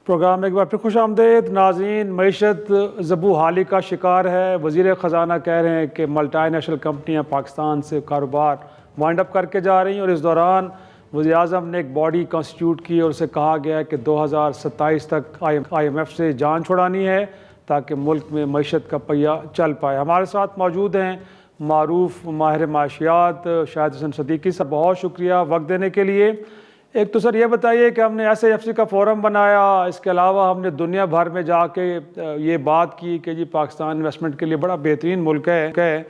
Programme میں ایک بار پھر خوش آمدید ناظرین. معیشت زبوں حالی کا شکار ہے. وزیر خزانہ کہہ رہے ہیں کہ ملٹی نیشنل کمپنیاں پاکستان سے کاروبار وائنڈ اپ کر کے جا رہی ہیں، اور اس دوران وزیر اعظم نے ایک باڈی کانسٹیٹیوٹ کی اور اسے کہا گیا ہے کہ 2027 تک آئی ایم ایف سے جان چھڑانی ہے تاکہ ملک میں معیشت کا پہیہ چل پائے. ہمارے ساتھ موجود ہیں معروف ماہر معاشیات شاہد حسن صدیقی. سر بہت شکریہ وقت دینے کے لیے. ایک تو سر یہ بتائیے کہ ہم نے ایس ایف سی کا فورم بنایا، اس کے علاوہ ہم نے دنیا بھر میں جا کے یہ بات کی کہ جی پاکستان انویسٹمنٹ کے لیے بڑا بہترین ملک ہے،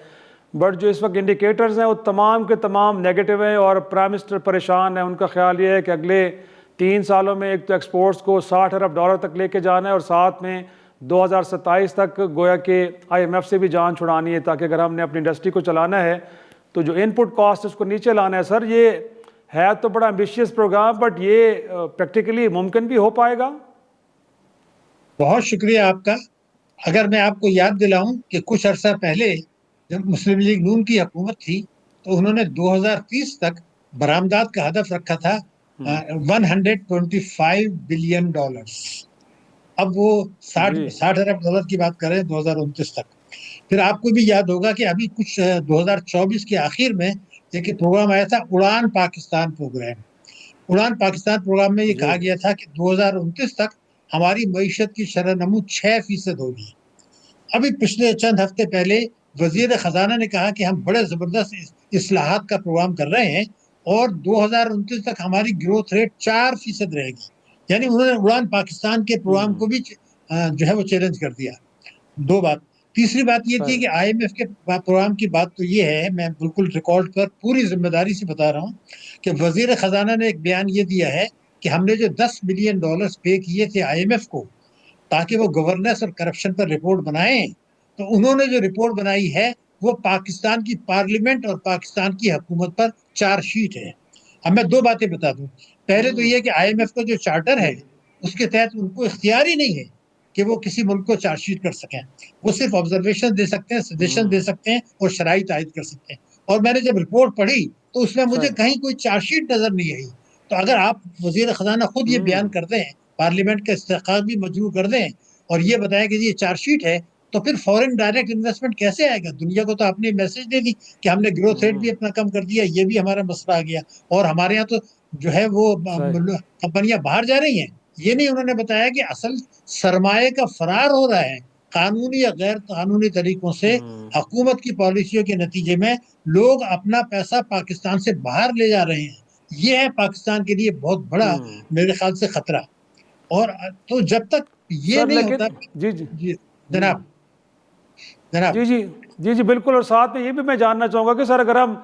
بٹ جو اس وقت انڈیکیٹرز ہیں وہ تمام کے تمام نیگیٹو ہیں، اور پرائم منسٹر پریشان ہے. ان کا خیال یہ ہے کہ اگلے 3 سالوں میں ایک تو ایکسپورٹس کو $60 ارب تک لے کے جانا ہے، اور ساتھ میں 2027 تک گویا کہ آئی ایم ایف سے بھی جان چھڑانی ہے تاکہ اگر ہم نے اپنی انڈسٹری کو چلانا ہے تو جو ان پٹ کاسٹ اس کو نیچے لانا ہے. سر یہ ہے تو بڑا ایمبیشیس پروگرام، بٹ یہ پریکٹیکلی ممکن بھی ہو پائے گا؟ بہت شکریہ آپ کا. اگر میں آپ کو یاد دلاؤں کہ کچھ عرصہ پہلے جب مسلم لیگ نون کی حکومت تھی تو انہوں نے 2030 تک برآمدات کا ہدف رکھا تھا $125 بلین. اب وہ $60 ارب کی بات کر رہے ہیں 2029 تک. پھر آپ کو بھی یاد ہوگا کہ ابھی کچھ 2024 کے آخر میں ایک پروگرام آیا تھا اڑان پاکستان پروگرام. اڑان پاکستان پروگرام میں یہ کہا گیا تھا کہ 2029 تک ہماری معیشت کی شرح نمو 6% ہوگی. ابھی پچھلے چند ہفتے پہلے وزیر خزانہ نے کہا کہ ہم بڑے زبردست اصلاحات کا پروگرام کر رہے ہیں اور 2029 تک ہماری گروتھ ریٹ 4% رہے گی. یعنی انہوں نے اڑان پاکستان کے پروگرام کو بھی جو ہے وہ چیلنج کر دیا. دو بات. تیسری بات یہ تھی کہ آئی ایم ایف کے پروگرام کی بات تو یہ ہے، میں بالکل ریکارڈ پر پوری ذمہ داری سے بتا رہا ہوں کہ وزیر خزانہ نے ایک بیان یہ دیا ہے کہ ہم نے جو $10 بلین پے کیے تھے آئی ایم ایف کو تاکہ وہ گورننس اور کرپشن پر رپورٹ بنائیں، تو انہوں نے جو رپورٹ بنائی ہے وہ پاکستان کی پارلیمنٹ اور پاکستان کی حکومت پر چارج شیٹ ہے. اب میں 2 باتیں بتا دوں. پہلے تو یہ کہ آئی ایم ایف کا جو چارٹر ہے اس کے تحت ان کو اختیار ہی نہیں ہے کہ وہ کسی ملک کو چارج شیٹ کر سکیں. وہ صرف آبزرویشن دے سکتے ہیں، سجیشن دے سکتے ہیں اور شرائط عائد کر سکتے ہیں. اور میں نے جب رپورٹ پڑھی تو اس میں مجھے کہیں کوئی چارج شیٹ نظر نہیں آئی. تو اگر آپ وزیر خزانہ خود یہ بیان کر دیں، پارلیمنٹ کا استحقاق بھی منظور کر دیں اور یہ بتائیں کہ یہ چارج شیٹ ہے، تو پھر فورن ڈائریکٹ انویسٹمنٹ کیسے آئے گا؟ دنیا کو تو آپ نے میسج دے دی کہ ہم نے گروتھ ریٹ بھی اپنا کم کر دیا، یہ بھی ہمارا مسئلہ آ گیا، اور ہمارے یہاں تو جو ہے وہ کمپنیاں باہر جا رہی ہیں. یہ نہیں انہوں نے بتایا کہ اصل سرمایہ کا فرار ہو رہا ہے قانونی یا غیر قانونی طریقوں سے. حکومت کی پالیسیوں کے نتیجے میں لوگ اپنا پیسہ پاکستان سے باہر لے جا رہے ہیں. یہ ہے پاکستان کے لیے بہت بڑا میرے خیال سے خطرہ. اور تو جب تک یہ نہیں ہوتا جی جناب جی بالکل. اور ساتھ میں یہ بھی میں جاننا چاہوں گا کہ سر اگر ہم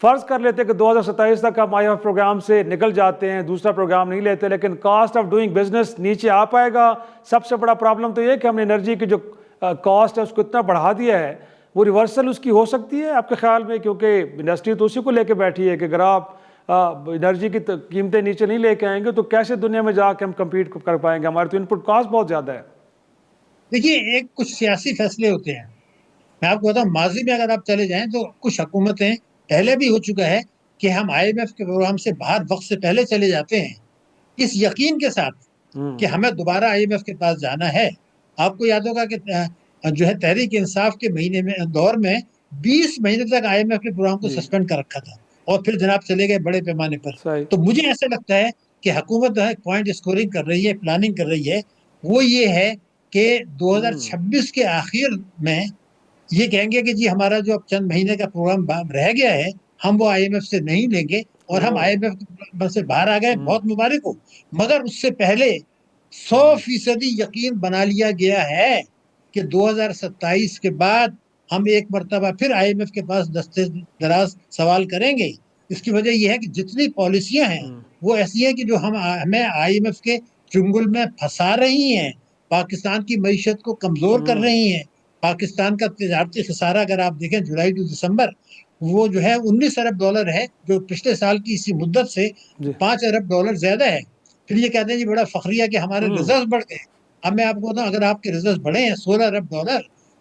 فرض کر لیتے کہ 2027 تک ہم آئی ایم ایف پروگرام سے نکل جاتے ہیں، دوسرا پروگرام نہیں لیتے، لیکن کاسٹ آف ڈوئنگ بزنس نیچے آ پائے گا. سب سے بڑا پرابلم تو یہ کہ ہم نے انرجی کی جو کاسٹ ہے اس کو اتنا بڑھا دیا ہے، وہ ریورسل اس کی ہو سکتی ہے آپ کے خیال میں؟ کیونکہ انڈسٹری تو اسی کو لے کے بیٹھی ہے کہ اگر آپ انرجی کی قیمتیں نیچے نہیں لے کے آئیں گے تو کیسے دنیا میں جا کے ہم کمپیٹ کر پائیں گے؟ ہمارے تو ان پٹ کاسٹ بہت زیادہ ہے. دیکھیے، ایک کچھ سیاسی فیصلے ہوتے ہیں. میں آپ کو بتاؤں، ماضی میں اگر آپ چلے جائیں تو کچھ حکومتیں پہلے بھی ہو چکا ہے کہ ہم آئی ایم ایف کے پروگرام سے باہر وقت سے پہلے چلے جاتے ہیں اس یقین کے ساتھ کہ ہمیں دوبارہ آئی ایم ایف کے پاس جانا ہے. آپ کو یاد ہوگا کہ جو ہے تحریک انصاف کے مہینے میں دور میں 20 مہینے تک آئی ایم ایف کے پروگرام کو سسپینڈ کر رکھا تھا اور پھر جناب چلے گئے بڑے پیمانے پر. تو مجھے ایسا لگتا ہے کہ حکومت پوائنٹ اسکورنگ کر رہی ہے، پلاننگ کر رہی ہے. وہ یہ ہے کہ 2026 کے آخر میں یہ کہیں گے کہ جی ہمارا جو اب چند مہینے کا پروگرام رہ گیا ہے ہم وہ آئی ایم ایف سے نہیں لیں گے، اور ہم آئی ایم ایف سے باہر آ گئے. بہت مبارک ہو. مگر اس سے پہلے 100% یقین بنا لیا گیا ہے کہ 2027 کے بعد ہم ایک مرتبہ پھر آئی ایم ایف کے پاس دستے دراز سوال کریں گے. اس کی وجہ یہ ہے کہ جتنی پالیسیاں ہیں وہ ایسی ہیں کہ جو ہمیں آئی ایم ایف کے چنگل میں پھنسا رہی ہیں، پاکستان کی معیشت کو کمزور کر رہی ہیں. پاکستان کا تجارتی خسارہ اگر آپ دیکھیں جولائی ٹو دسمبر وہ جو ہے $19 ارب ہے، جو پچھلے سال کی اسی مدت سے $5 ارب زیادہ ہے. پھر یہ کہتے ہیں جی بڑا فخریہ کہ ہمارے ریزرو بڑھ گئے. اب میں آپ کو بتاؤں، اگر آپ کے ریزرو بڑھے ہیں $16 ارب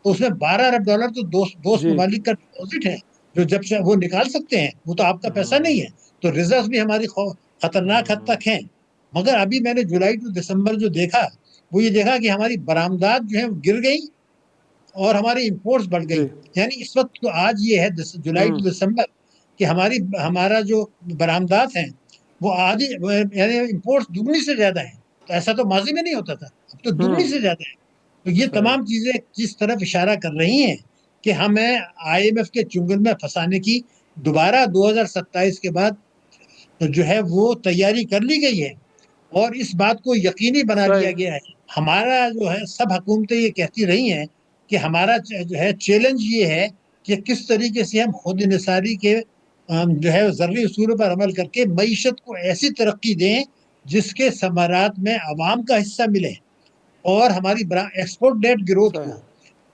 تو اس میں $12 ارب تو دوست ممالک کا ڈپازٹ ہے جو جب سے وہ نکال سکتے ہیں، وہ تو آپ کا پیسہ نہیں ہے. تو ریزرو بھی ہماری خطرناک حد تک ہیں. مگر ابھی میں نے جولائی ٹو دسمبر جو دیکھا وہ یہ دیکھا کہ ہماری برآمدات جو ہیں وہ گر گئی اور ہماری امپورٹس بڑھ گئی. جی یعنی اس وقت تو آج یہ ہے جولائی ٹو دسمبر کہ ہمارا جو برآمدات ہیں وہ آدھی یعنی امپورٹس دگنی سے زیادہ ہیں. تو ایسا تو ماضی میں نہیں ہوتا تھا, اب تو دگنی سے زیادہ ہے. تو یہ تمام چیزیں جس طرف اشارہ کر رہی ہیں کہ ہمیں آئی ایم ایف کے چنگل میں پھنسانے کی دوبارہ 2027 کے بعد جو ہے وہ تیاری کر لی گئی ہے اور اس بات کو یقینی بنا لیا گیا ہے. ہمارا جو ہے سب حکومتیں یہ کہتی رہی ہیں کہ ہمارا جو ہے چیلنج یہ ہے کہ کس طریقے سے ہم خود انحصاری کے جو ہے زرعی اصولوں پر عمل کر کے معیشت کو ایسی ترقی دیں جس کے ثمرات میں عوام کا حصہ ملے اور ہماری ایکسپورٹ لیڈ گروتھ کو.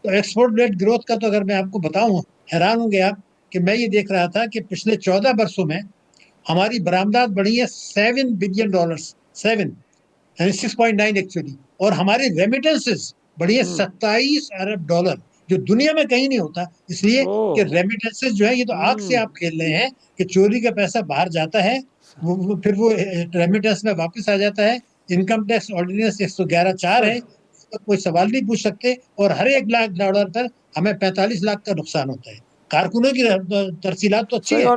تو ایکسپورٹ لیڈ گروتھ کا تو اگر میں آپ کو بتاؤں, حیران ہوں گے آپ کہ میں یہ دیکھ رہا تھا کہ پچھلے 14 برسوں میں ہماری برآمدات بڑھی ہے $7 بلین, 7 یعنی 6.9 ایکچولی, اور ہماری ریمیٹنسز بڑھی ہے $27 ارب, جو دنیا میں کہیں نہیں ہوتا. اس لیے کہ ریمیٹنسز جو ہے یہ تو آگ سے آپ کھیل رہے ہیں کہ چوری کا پیسہ باہر جاتا ہے, پھر وہ ریمیٹنس میں واپس آ جاتا ہے. انکم ٹیکس آرڈیننس 111(4) ہے, کوئی سوال نہیں پوچھ سکتے, اور ہر $1 لاکھ پر ہمیں 45 لاکھ کا نقصان ہوتا ہے. کارکنوں کی ترسیلات تو اچھی ہے,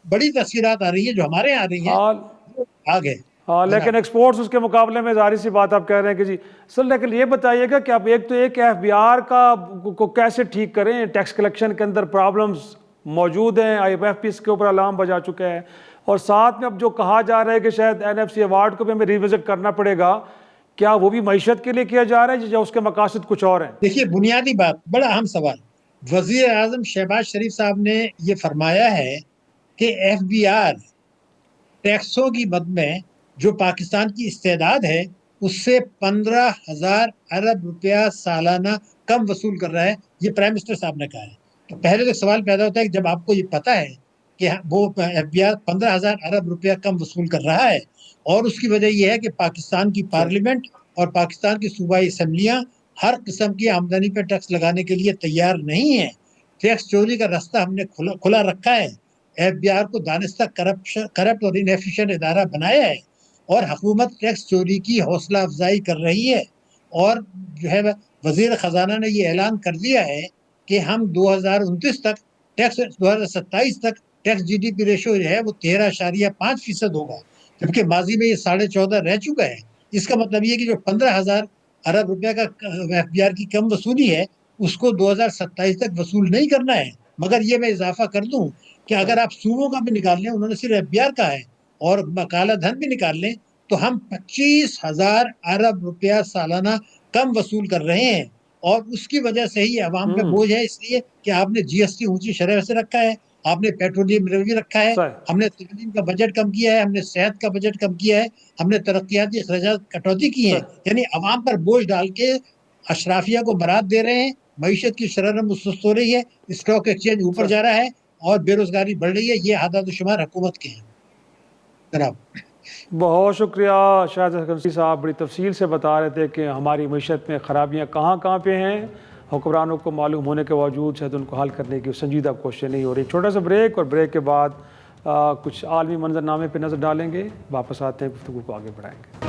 بڑی تفصیلات آ رہی ہیں جو ہمارے یہاں آ رہی ہیں آگے. ہاں لیکن ایکسپورٹس اس کے مقابلے میں ظاہر سی بات آپ کہہ رہے ہیں کہ جی سر, لیکن یہ بتائیے گا کہ آپ ایک تو ایک ایف بی آر کو کیسے ٹھیک کریں, ٹیکس کلیکشن کے اندر پرابلمز موجود ہیں, آئی ایم ایف پی اس کے اوپر الارم بجا چکا ہے, اور ساتھ میں اب جو کہا جا رہا ہے کہ شاید این ایف سی ایوارڈ کو بھی ہمیں ریوزٹ کرنا پڑے گا, کیا وہ بھی معیشت کے لیے کیا جا رہا ہے یا اس کے مقاصد کچھ اور ہیں؟ دیکھیے بنیادی بات, بڑا اہم سوال, وزیر اعظم شہباز شریف صاحب نے یہ فرمایا ہے کہ ایف بی آر ٹیکسوں کی مد میں جو پاکستان کی استعداد ہے اس سے 15,000 ارب روپیہ سالانہ کم وصول کر رہا ہے. یہ پرائم منسٹر صاحب نے کہا ہے. تو پہلے تو سوال پیدا ہوتا ہے کہ جب آپ کو یہ پتا ہے کہ وہ ایف بی آر 15,000 ارب روپیہ کم وصول کر رہا ہے, اور اس کی وجہ یہ ہے کہ پاکستان کی پارلیمنٹ اور پاکستان کی صوبائی اسمبلیاں ہر قسم کی آمدنی پہ ٹیکس لگانے کے لیے تیار نہیں ہیں, ٹیکس چوری کا راستہ ہم نے کھلا رکھا ہے, ایف بی آر کو دانستہ کرپٹ اور انیفیشینٹ ادارہ بنایا ہے, اور حکومت ٹیکس چوری کی حوصلہ افزائی کر رہی ہے. اور جو ہے وزیر خزانہ نے یہ اعلان کر دیا ہے کہ ہم 2029 تک ٹیکس 2027 تک tax G D P ratio جو ہے وہ 13.5% ہوگا, جبکہ ماضی میں یہ 14.5 رہ چکا ہے. اس کا مطلب یہ کہ جو 15,000 ارب روپیہ کا ایف بی آر کی کم وصولی ہے اس کو 2027 تک وصول نہیں کرنا ہے. مگر یہ میں اضافہ کر دوں کہ اگر آپ صوبوں کا بھی نکال لیں, انہوں نے صرف ایف بی آر کا ہے, اور کالا دھن بھی نکال لیں تو ہم 25,000 ارب روپیہ سالانہ کم وصول کر رہے ہیں, اور اس کی وجہ سے ہی عوام پہ بوجھ ہے, اس لیے کہ آپ نے جی ایس ٹی اونچی شرح سے رکھا ہے, آپ نے پیٹرولیم ریویو رکھا ہے, ہم نے تعلیم کا بجٹ کم کیا ہے, ہم نے صحت کا بجٹ کم کیا ہے, ہم نے ترقیاتی اخراجات کٹوتی کی ہیں. یعنی عوام پر بوجھ ڈال کے اشرافیہ کو برات دے رہے ہیں, معیشت کی شرح سست ہو رہی ہے, اسٹاک ایکسچینج اوپر جا رہا ہے, اور بے روزگاری بڑھ رہی ہے. یہ اعداد و شمار حکومت کے ہیں جناب. بہت شکریہ شاہد حسن صاحب, بڑی تفصیل سے بتا رہے تھے کہ ہماری معیشت میں خرابیاں کہاں پہ ہیں, حکمرانوں کو معلوم ہونے کے باوجود شاید ان کو حل کرنے کی سنجیدہ کوششیں نہیں ہو رہی. چھوٹا سا بریک, اور بریک کے بعد کچھ عالمی منظر نامے پہ نظر ڈالیں گے, واپس آتے ہیں, گفتگو کو آگے بڑھائیں گے.